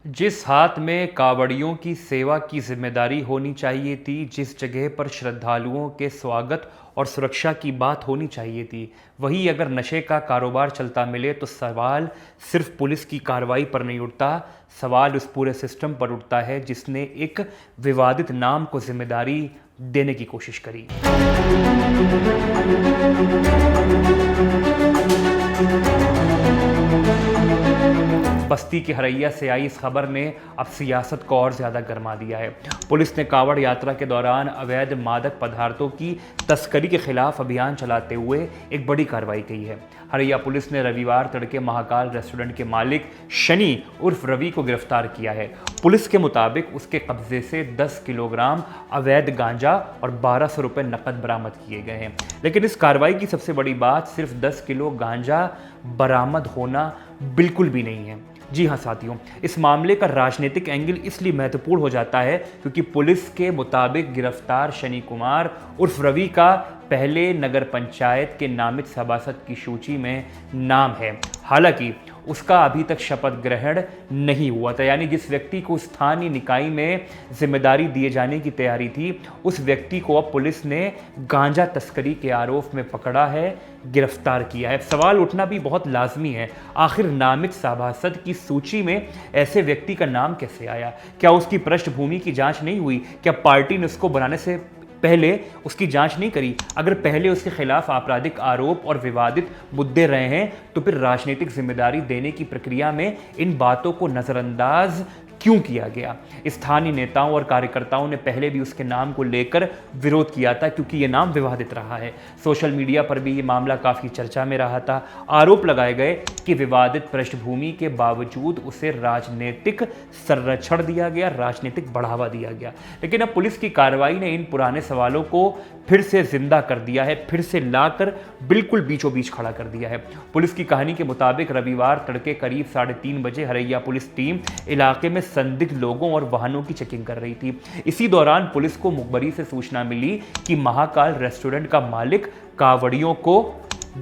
जिस हाथ में कावड़ियों की सेवा की जिम्मेदारी होनी चाहिए थी, जिस जगह पर श्रद्धालुओं के स्वागत और सुरक्षा की बात होनी चाहिए थी, वही अगर नशे का कारोबार चलता मिले तो सवाल सिर्फ पुलिस की कार्रवाई पर नहीं उठता, सवाल उस पूरे सिस्टम पर उठता है जिसने एक विवादित नाम को जिम्मेदारी देने की कोशिश करी। बस्ती के हरैया से आई इस खबर ने अब सियासत को और ज़्यादा गरमा दिया है। पुलिस ने कांवड़ यात्रा के दौरान अवैध मादक पदार्थों की तस्करी के खिलाफ अभियान चलाते हुए एक बड़ी कार्रवाई की है। हरैया पुलिस ने रविवार तड़के महाकाल रेस्टोरेंट के मालिक शनि उर्फ रवि को गिरफ्तार किया है। पुलिस के मुताबिक उसके कब्जे से 10 किलोग्राम अवैध गांजा और 1200 रुपये नकद बरामद किए गए हैं। लेकिन इस कार्रवाई की सबसे बड़ी बात सिर्फ 10 किलो गांजा बरामद होना बिल्कुल भी नहीं है। जी हाँ साथियों, इस मामले का राजनीतिक एंगल इसलिए महत्वपूर्ण हो जाता है क्योंकि पुलिस के मुताबिक गिरफ्तार शनि कुमार उर्फ रवि का पहले नगर पंचायत के नामित सभासद की सूची में नाम है। हालांकि उसका अभी तक शपथ ग्रहण नहीं हुआ था, यानी जिस व्यक्ति को स्थानीय निकाय में जिम्मेदारी दिए जाने की तैयारी थी, उस व्यक्ति को अब पुलिस ने गांजा तस्करी के आरोप में पकड़ा है, गिरफ्तार किया है। सवाल उठना भी बहुत लाजमी है, आखिर नामित सभासद की सूची में ऐसे व्यक्ति का नाम कैसे आया? क्या उसकी पृष्ठभूमि की जांच नहीं हुई? क्या पार्टी ने उसको बनाने से पहले उसकी जांच नहीं करी? अगर पहले उसके खिलाफ आपराधिक आरोप और विवादित मुद्दे रहे हैं तो फिर राजनीतिक जिम्मेदारी देने की प्रक्रिया में इन बातों को नजरअंदाज क्यों किया गया? स्थानीय नेताओं और कार्यकर्ताओं ने पहले भी उसके नाम को लेकर विरोध किया था क्योंकि ये नाम विवादित रहा है। सोशल मीडिया पर भी ये मामला काफ़ी चर्चा में रहा था। आरोप लगाए गए कि विवादित पृष्ठभूमि के बावजूद उसे राजनीतिक संरक्षण दिया गया, राजनीतिक बढ़ावा दिया गया। लेकिन अब पुलिस की कार्रवाई ने इन पुराने सवालों को फिर से जिंदा कर दिया है, फिर से लाकर बिल्कुल बीचों बीच खड़ा कर दिया है। पुलिस की कहानी के मुताबिक रविवार तड़के करीब 3:30 बजे हरैया पुलिस टीम इलाके में संदिग्ध लोगों और वाहनों की चेकिंग कर रही थी। इसी दौरान पुलिस को मुखबरी से सूचना मिली कि महाकाल रेस्टोरेंट का मालिक कावड़ियों को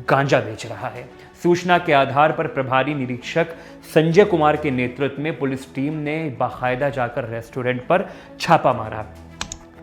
गांजा बेच रहा है। सूचना के आधार पर प्रभारी निरीक्षक संजय कुमार के नेतृत्व में पुलिस टीम ने बाकायदा जाकर रेस्टोरेंट पर छापा मारा।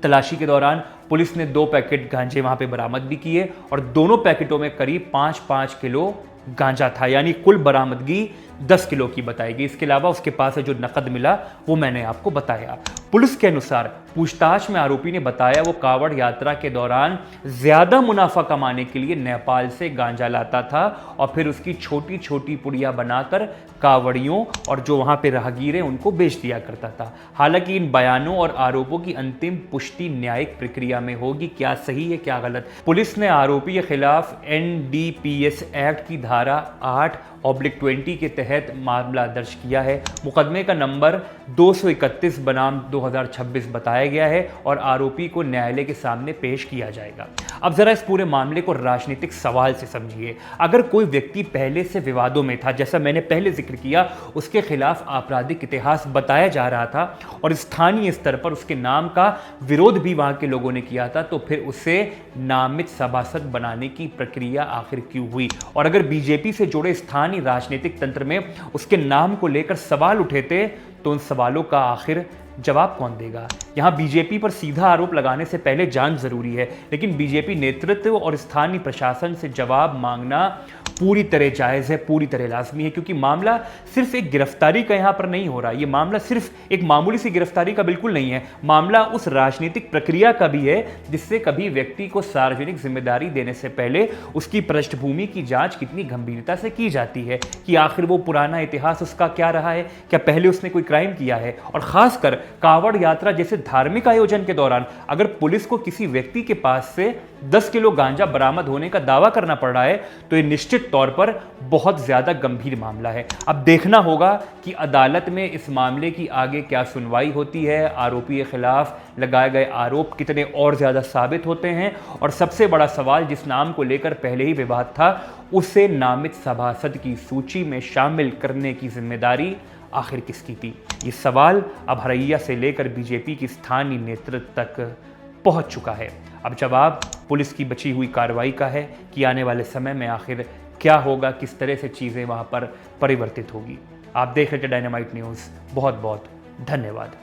तलाशी के दौरान पुलिस ने 2 पैकेट गांजे वहां पे बरामद भी किए और दोनों पैकेटों में करीब 5-5 किलो गांजा था, यानी कुल बरामदगी 10 किलो की बताई गई। इसके अलावा उसके पास से जो नकद मिला वो मैंने आपको बताया। पुलिस के अनुसार पूछताछ में आरोपी ने बताया वो कावड़ यात्रा के दौरान ज्यादा मुनाफा कमाने के लिए नेपाल से गांजा लाता था और फिर उसकी छोटी छोटी पुड़िया बनाकर कावड़ियों और जो वहां पे राहगीर हैं उनको बेच दिया करता था। हालांकि इन बयानों और आरोपों की अंतिम पुष्टि न्यायिक प्रक्रिया में होगी, क्या सही है क्या गलत। पुलिस ने आरोपी के खिलाफ NDPS एक्ट की धारा 8/20 के तहत मामला दर्ज किया है। मुकदमे का नंबर 231 बनाम 2026 बताया गया है और आरोपी को न्यायालय के सामने पेश किया जाएगा। अब जरा इस पूरे मामले को राजनीतिक सवाल से समझिए। अगर कोई व्यक्ति पहले से विवादों में था, जैसा मैंने पहले जिक्र किया, उसके खिलाफ आपराधिक इतिहास बताया जा रहा था और स्थानीय स्तर पर उसके नाम का विरोध भी वहां के लोगों ने किया था, तो फिर उसे नामित सभासद बनाने की प्रक्रिया आखिर क्यों हुई? और अगर बीजेपी से जुड़े स्थानीय राजनीतिक तंत्र में उसके नाम को लेकर सवाल उठे थे तो उन सवालों का आखिर जवाब कौन देगा? यहां बीजेपी पर सीधा आरोप लगाने से पहले जांच जरूरी है, लेकिन बीजेपी नेतृत्व और स्थानीय प्रशासन से जवाब मांगना पूरी तरह जायज़ है, पूरी तरह लाजमी है, क्योंकि मामला सिर्फ एक गिरफ्तारी का यहाँ पर नहीं हो रहा। ये मामला सिर्फ एक मामूली सी गिरफ्तारी का बिल्कुल नहीं है। मामला उस राजनीतिक प्रक्रिया का भी है जिससे कभी व्यक्ति को सार्वजनिक जिम्मेदारी देने से पहले उसकी पृष्ठभूमि की जांच कितनी गंभीरता से की जाती है कि आखिर वो पुराना इतिहास उसका क्या रहा है, क्या पहले उसने कोई क्राइम किया है। और खासकर कावड़ यात्रा जैसे धार्मिक आयोजन के दौरान अगर पुलिस को किसी व्यक्ति के पास से 10 किलो गांजा बरामद होने का दावा करना पड़ रहा है तो ये निश्चित तौर पर बहुत ज्यादा गंभीर मामला है। अब देखना होगा कि अदालत में इस मामले की आगे क्या सुनवाई होती है, आरोपी के खिलाफ लगाए गए आरोप कितने और ज्यादा साबित होते हैं, और सबसे बड़ा सवाल जिस नाम को लेकर पहले ही विवाद था उसे नामित सभासद की सूची में शामिल करने की जिम्मेदारी आखिर किसकी थी? ये सवाल अब हरैया से लेकर बीजेपी की स्थानीय नेतृत्व तक पहुंच चुका है। अब जवाब पुलिस की बची हुई कार्रवाई का है कि आने वाले समय में आखिर क्या होगा, किस तरह से चीज़ें वहां पर परिवर्तित होगी। आप देख रहे थे डायनामाइट न्यूज़। बहुत बहुत धन्यवाद।